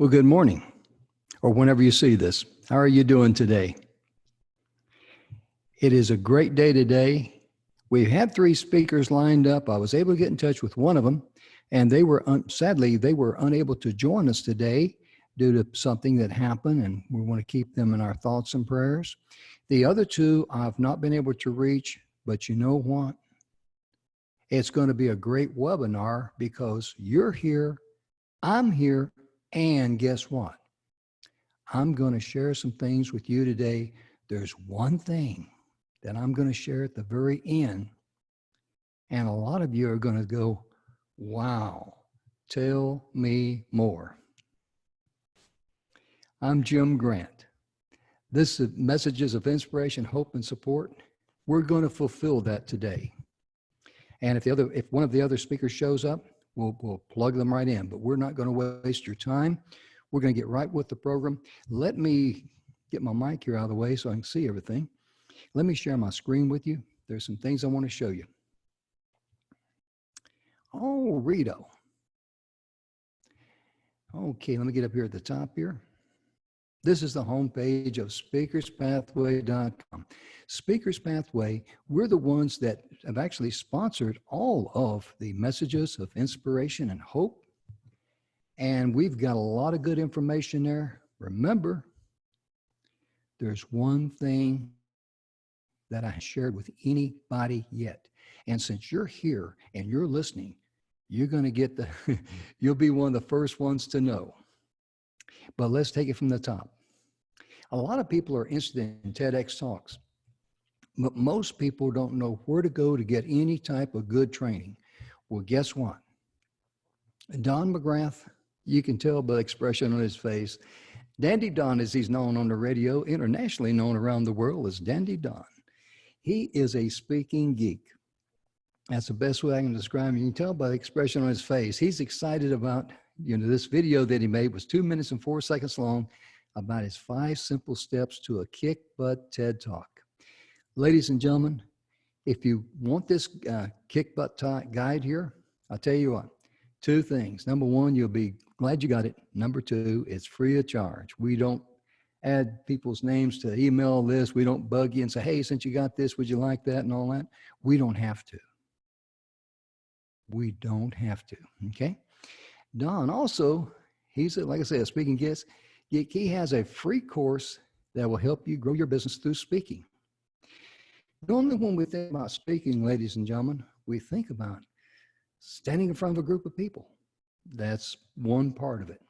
Well, good morning, or whenever you see this. How are you doing today? It is a great day today. We had three speakers lined up. I was able to get in touch with one of them, and they were sadly they were unable to join us today due to something that happened, and we want to keep them in our thoughts and prayers. The other two I've not been able to reach, but you know what? It's going to be a great webinar because you're here, I'm here, and guess what? I'm going to share some things with you today. There's one thing that I'm going to share at the very end, and a lot of you are going to go, wow, tell me more. I'm Jim Grant. This is Messages of Inspiration, Hope, and Support. We're going to fulfill that today. And if one of the other speakers shows up, we'll plug them right in, but we're not going to waste your time. We're going to get right with the program. Let me get my mic here out of the way so I can see everything. Let me share my screen with you. There's some things I want to show you. Oh, Rito. Okay, let me get up here at the top here. This is the homepage of speakerspathway.com. Speakers Pathway, we're the ones that have actually sponsored all of the messages of inspiration and hope. And we've got a lot of good information there. Remember, there's one thing that I haven't shared with anybody yet. And since you're here and you're listening, you're going to get you'll be one of the first ones to know. But let's take it from the top. A lot of people are interested in TEDx talks, but most people don't know where to go to get any type of good training. Well, guess what? Don McGrath, you can tell by the expression on his face. Dandy Don, as he's known on the radio, internationally known around the world as Dandy Don. He is a speaking geek. That's the best way I can describe him. You can tell by the expression on his face. He's excited about, this video that he made was 2 minutes and 4 seconds long about his 5 simple steps to a kick butt TED Talk. Ladies and gentlemen, if you want this kick butt guide here, I'll tell you what, 2 things. Number 1, you'll be glad you got it. Number 2, it's free of charge. We don't add people's names to the email list. We don't bug you and say, hey, since you got this, would you like that and all that? We don't have to. We don't have to, okay? Don also, he's, like I said, a speaking guest. He has a free course that will help you grow your business through speaking. Normally when we think about speaking, ladies and gentlemen, we think about standing in front of a group of people. That's one part of it.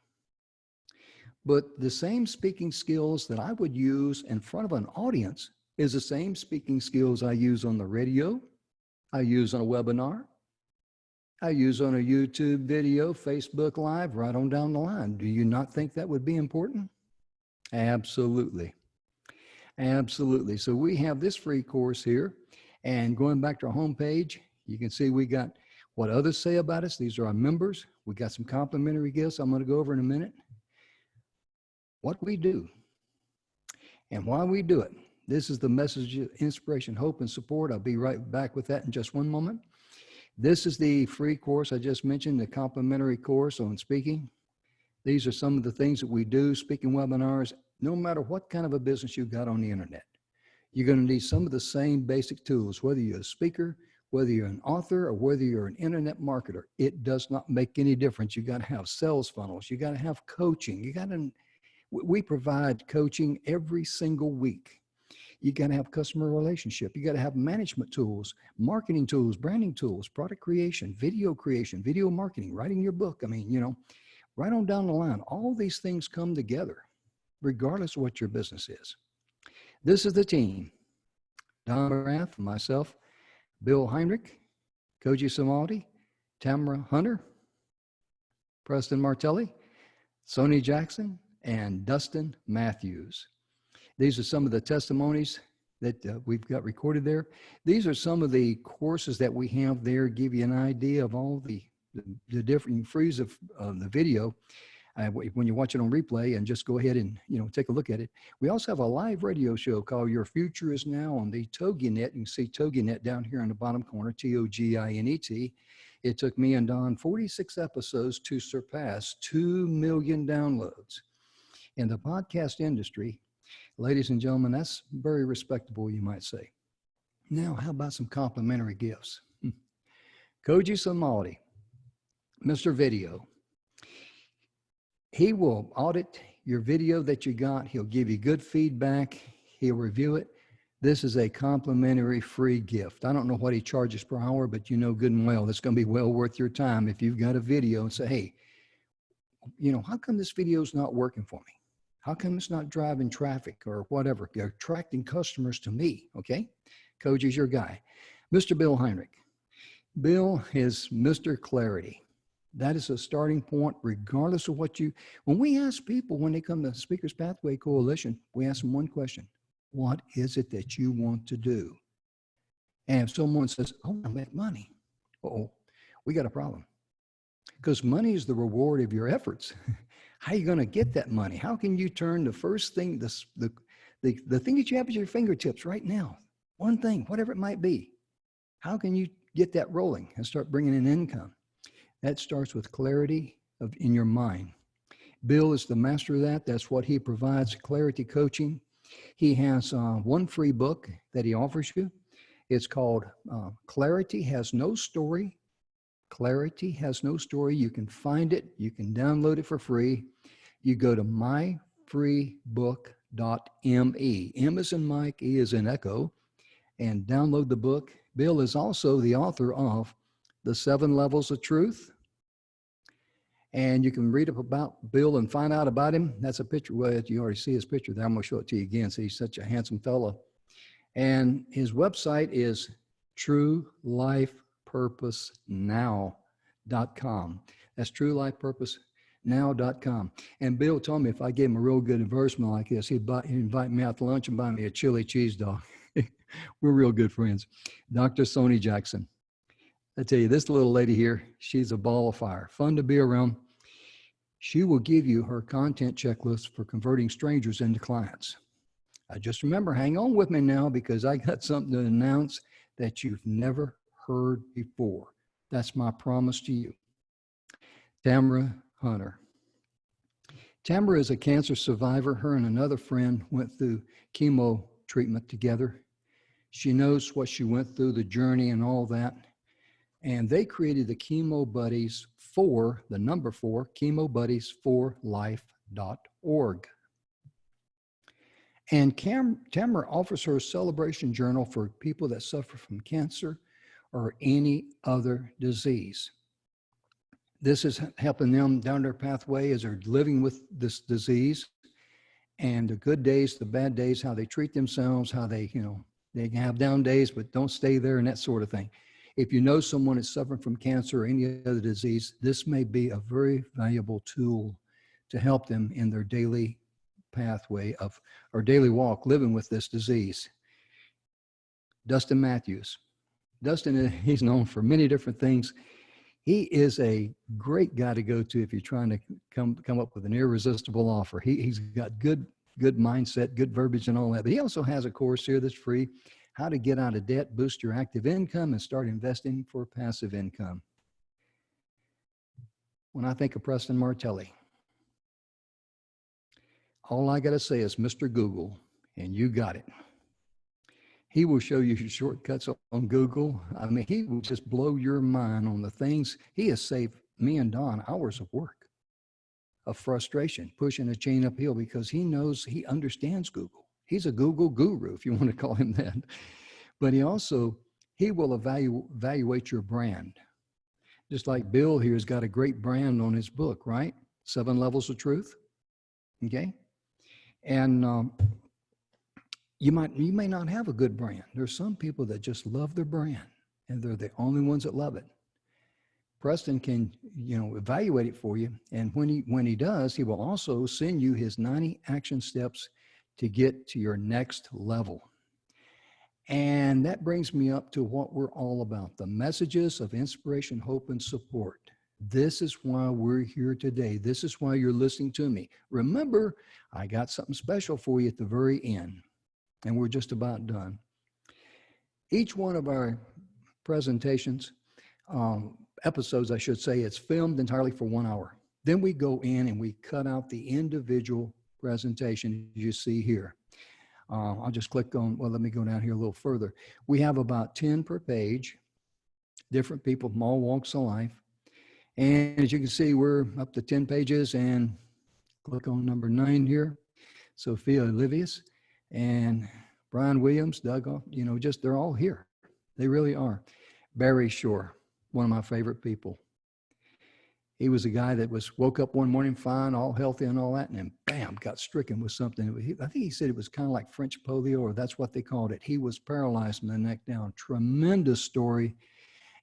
But the same speaking skills that I would use in front of an audience is the same speaking skills I use on the radio, I use on a webinar, I use on a YouTube video, Facebook Live, right on down the line. Do you not think that would be important? Absolutely. Absolutely. So we have this free course here, and going back to our homepage, you can see we got what others say about us. These are our members. We got some complimentary gifts I'm going to go over in a minute. What we do and why we do it. This is the message of inspiration, hope, and support. I'll be right back with that in just one moment. This is the free course I just mentioned, the complimentary course on speaking. These are some of the things that we do, speaking webinars, no matter what kind of a business you've got on the internet. You're going to need some of the same basic tools, whether you're a speaker, whether you're an author, or whether you're an internet marketer. It does not make any difference. You got to have sales funnels. You got to have coaching. We provide coaching every single week. You got to have customer relationship. You got to have management tools, marketing tools, branding tools, product creation, video marketing, writing your book. I mean, right on down the line, all these things come together, regardless of what your business is. This is the team. Don McGrath, myself, Bill Heinrich, Koji Samaldi, Tamara Hunter, Preston Martelli, Sony Jackson, and Dustin Matthews. These are some of the testimonies that we've got recorded there. These are some of the courses that we have there, give you an idea of all the different freeze of the video when you watch it on replay, and just go ahead and take a look at it. We also have a live radio show called Your Future Is Now on the TogiNet. You can see TogiNet down here in the bottom corner, TOGINET. It took me and Don 46 episodes to surpass 2 million downloads. In the podcast industry, ladies and gentlemen, that's very respectable, you might say. Now, how about some complimentary gifts? Koji Samaldi, Mr. Video. He will audit your video that you got. He'll give you good feedback. He'll review it. This is a complimentary free gift. I don't know what he charges per hour, but you know good and well, it's going to be well worth your time if you've got a video and say, hey, you know, how come this video is not working for me? How come it's not driving traffic or whatever? They're attracting customers to me, okay? Koji's your guy. Mr. Bill Heinrich. Bill is Mr. Clarity. That is a starting point regardless of what you, when we ask people when they come to Speakers Pathway Coalition, we ask them one question. What is it that you want to do? And if someone says, I want to make money, we got a problem. Because money is the reward of your efforts. How are you going to get that money? How can you turn the first thing, the thing that you have at your fingertips right now, one thing, whatever it might be, how can you get that rolling and start bringing in income? That starts with clarity in your mind. Bill is the master of that. That's what he provides, clarity coaching. He has one free book that he offers you. It's called Clarity Has No Story. Clarity Has No Story. You can find it. You can download it for free. You go to myfreebook.me. M is in Mike, E is in Echo, and download the book. Bill is also the author of The 7 Levels of Truth. And you can read up about Bill and find out about him. That's a picture. Well, you already see his picture there. I'm going to show it to you again. So he's such a handsome fellow. And his website is truelifepurposenow.com. That's truelifepurposenow.com. And Bill told me if I gave him a real good advertisement like this, he'd invite me out to lunch and buy me a chili cheese dog. We're real good friends. Dr. Sony Jackson. I tell you, this little lady here, she's a ball of fire, fun to be around. She will give you her content checklist for converting strangers into clients. Just remember, hang on with me now because I got something to announce that you've never heard before. That's my promise to you. Tamara Hunter. Tamara is a cancer survivor. Her and another friend went through chemo treatment together. She knows what she went through, the journey and all that. And they created the Chemo Buddies for, the number 4, chemobuddiesforlife.org. And Tamara offers her a celebration journal for people that suffer from cancer or any other disease. This is helping them down their pathway as they're living with this disease, and the good days, the bad days, how they treat themselves, how they, they can have down days, but don't stay there and that sort of thing. If you know someone is suffering from cancer or any other disease, this may be a very valuable tool to help them in their daily pathway of, or daily walk living with this disease. Dustin Matthews. Dustin, he's known for many different things. He is a great guy to go to if you're trying to come up with an irresistible offer. He's got good mindset, good verbiage and all that. But he also has a course here that's free, How to Get Out of Debt, Boost Your Active Income, and Start Investing for Passive Income. When I think of Preston Martelli, all I got to say is Mr. Google, and you got it. He will show you shortcuts on Google. I mean, he will just blow your mind on the things. He has saved me and Don hours of work, of frustration, pushing a chain uphill because he knows, he understands Google. He's a Google guru, if you want to call him that. But he will evaluate your brand. Just like Bill here has got a great brand on his book, right? 7 Levels of Truth. Okay. And you may not have a good brand. There's some people that just love their brand and they're the only ones that love it. Preston can, evaluate it for you. And when he does, he will also send you his 90 action steps to get to your next level. And that brings me up to what we're all about, the messages of inspiration, hope, and support. This is why we're here today. This is why you're listening to me. Remember, I got something special for you at the very end, and we're just about done. Each one of our presentations, episodes, I should say. It's filmed entirely for 1 hour. Then we go in and we cut out the individual presentation you see here. I'll just click on, well, let me go down here a little further. We have about 10 per page, different people from all walks of life. And as you can see, we're up to 10 pages, and click on number 9 here. Sophia Olivius and Brian Williams, Doug, you know, just they're all here. They really are. Barry Shore, one of my favorite people. He was a guy that woke up one morning fine, all healthy and all that, and then bam, got stricken with something. I think he said it was kind of like French polio, or that's what they called it. He was paralyzed from the neck down. Tremendous story.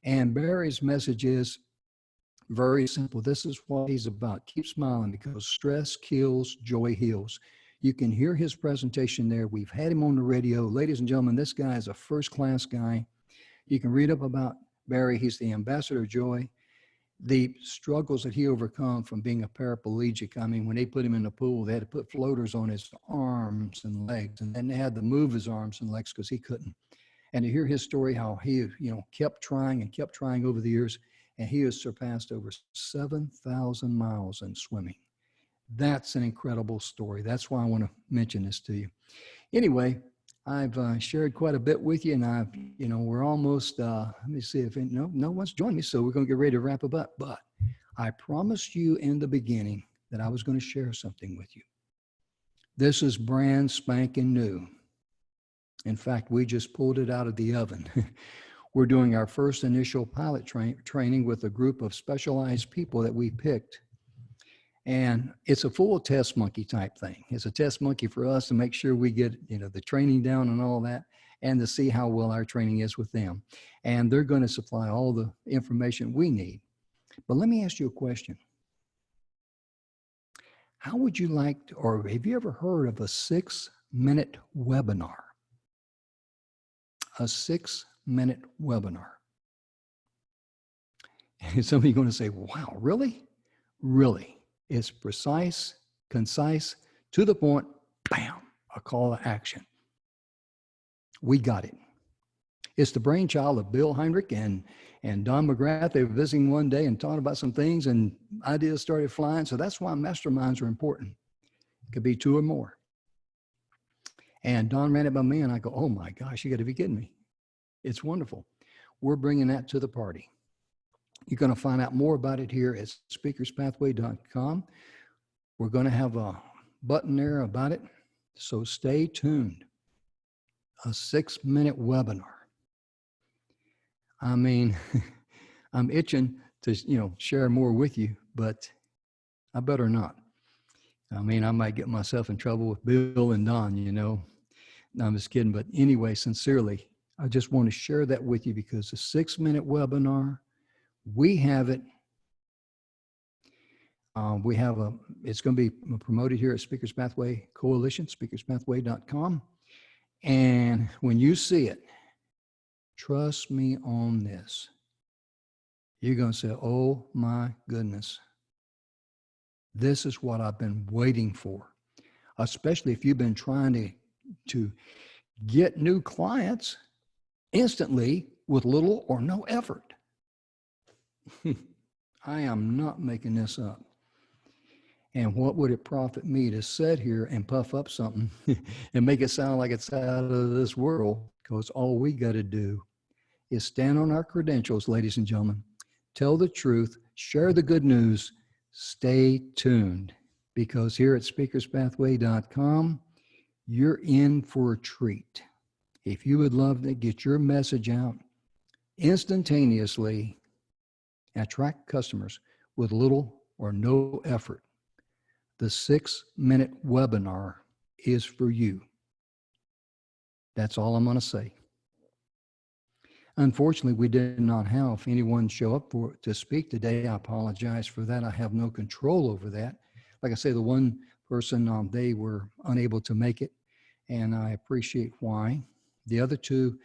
And Barry's message is very simple. This is what he's about. Keep smiling, because stress kills, joy heals. You can hear his presentation there. We've had him on the radio. Ladies and gentlemen, this guy is a first-class guy. You can read up about Barry. He's the ambassador of joy. The struggles that he overcome from being a paraplegic. I mean, when they put him in the pool, they had to put floaters on his arms and legs, and then they had to move his arms and legs because he couldn't. And to hear his story, how he, you know, kept trying over the years, and he has surpassed over 7,000 miles in swimming. That's an incredible story. That's why I want to mention this to you. Anyway, I've shared quite a bit with you, and we're almost, let me see if no one's joined me, so we're going to get ready to wrap it up. But I promised you in the beginning that I was going to share something with you. This is brand spanking new. In fact, we just pulled it out of the oven. We're doing our first initial pilot training with a group of specialized people that we picked. And it's a full test monkey type thing. It's a test monkey for us to make sure we get, the training down and all that, and to see how well our training is with them. And they're going to supply all the information we need. But let me ask you a question. How would you like to, or have you ever heard of a 6-minute webinar? A 6-minute webinar. And some of you are going to say, wow, really? Really? It's precise, concise, to the point, bam, a call to action. We got it. It's the brainchild of Bill Heinrich and Don McGrath. They were visiting one day and talking about some things, and ideas started flying. So that's why masterminds are important. It could be 2 or more. And Don ran it by me, and I go, oh my gosh, you got to be kidding me. It's wonderful. We're bringing that to the party. You're going to find out more about it here at speakerspathway.com. We're going to have a button there about it, so stay tuned. A 6-minute webinar. I mean, I'm itching to, share more with you, but I better not. I mean, I might get myself in trouble with Bill and Don, No, I'm just kidding. But anyway, sincerely, I just want to share that with you, because the 6-minute webinar, we have it. It's going to be promoted here at Speakers Pathway Coalition, speakerspathway.com. And when you see it, trust me on this, you're going to say, oh my goodness, this is what I've been waiting for, especially if you've been trying to get new clients instantly with little or no effort. I am not making this up. And what would it profit me to sit here and puff up something and make it sound like it's out of this world? Because all we got to do is stand on our credentials, ladies and gentlemen, tell the truth, share the good news, stay tuned. Because here at speakerspathway.com, you're in for a treat. If you would love to get your message out instantaneously, attract customers with little or no effort, the 6-minute webinar is for you. That's all I'm going to say. Unfortunately, we did not have anyone show up to speak today. I apologize for that. I have no control over that. Like I say, the one person, they were unable to make it, and I appreciate why. The other 2,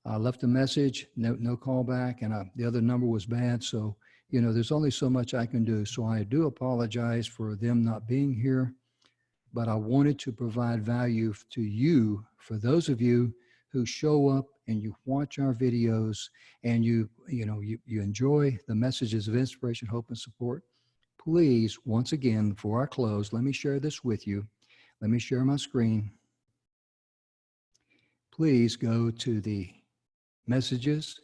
left a message, no call back, and the other number was bad. So, there's only so much I can do. So I do apologize for them not being here, but I wanted to provide value to you, for those of you who show up and you watch our videos and you enjoy the messages of inspiration, hope, and support, please, once again, before I close, let me share this with you. Let me share my screen. Please go to the messages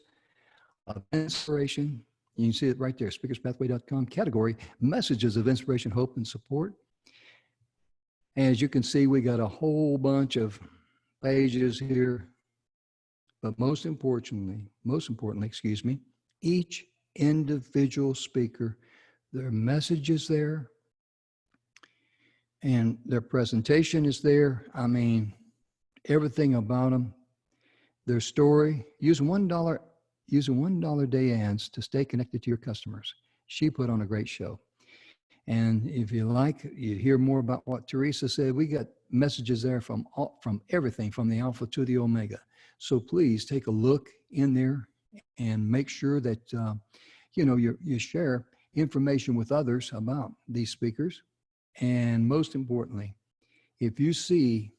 of inspiration. You can see it right there, speakerspathway.com, category, messages of inspiration, hope, and support. As you can see, we got a whole bunch of pages here, but most importantly, excuse me, each individual speaker, their message is there and their presentation is there. I mean, everything about them, their story, using $1 day ads to stay connected to your customers. She put on a great show. And if you like, you hear more about what Teresa said, we got messages there from everything, from the Alpha to the Omega. So please take a look in there and make sure that, you share information with others about these speakers. And most importantly, if you see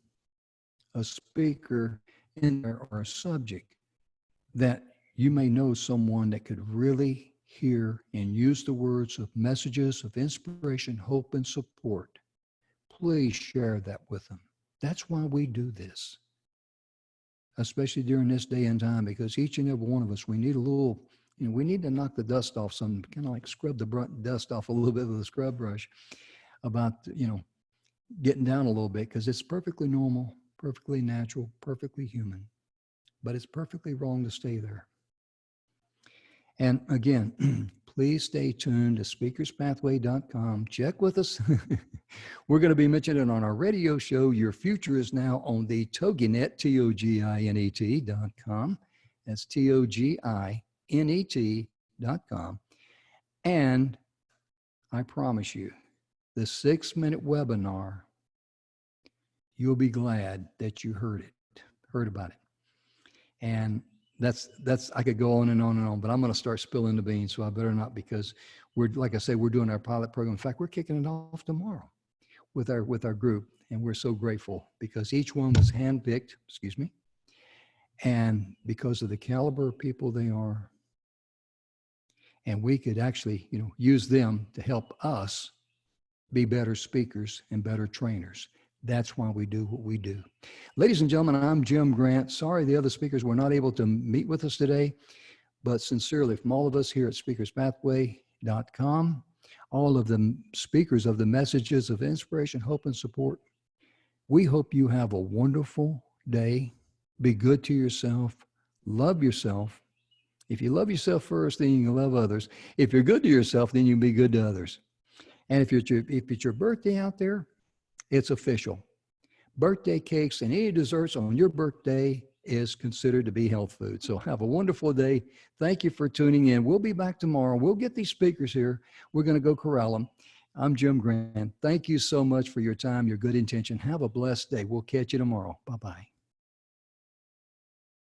a speaker in there or a subject that you may know someone that could really hear and use the words of messages of inspiration, hope, and support, please share that with them. That's why we do this, especially during this day and time, because each and every one of us, we need a little, we need to knock the dust off some, kind of like scrub the dust off a little bit with a scrub brush about, getting down a little bit, because it's perfectly normal, perfectly natural, perfectly human, but it's perfectly wrong to stay there. And again, please stay tuned to speakerspathway.com. Check with us. We're going to be mentioning on our radio show, Your Future Is Now, on the TogiNet, TOGINET.com. That's TOGINET.com. And I promise you, the 6-minute webinar, you'll be glad that you heard about it. And that's I could go on and on and on, but I'm going to start spilling the beans, so I better not, because like I say, we're doing our pilot program. In fact, we're kicking it off tomorrow with our group, and we're so grateful because each one was handpicked, and because of the caliber of people they are, and we could actually, use them to help us be better speakers and better trainers. That's why we do what we do. Ladies and gentlemen, I'm Jim Grant. Sorry the other speakers were not able to meet with us today, but sincerely, from all of us here at speakerspathway.com, all of the speakers of the messages of inspiration, hope, and support, we hope you have a wonderful day. Be good to yourself. Love yourself. If you love yourself first, then you can love others. If you're good to yourself, then you can be good to others. And if it's your birthday out there, it's official. Birthday cakes and any desserts on your birthday is considered to be health food. So have a wonderful day. Thank you for tuning in. We'll be back tomorrow. We'll get these speakers here. We're going to go corral them. I'm Jim Grant. Thank you so much for your time, your good intention. Have a blessed day. We'll catch you tomorrow. Bye-bye.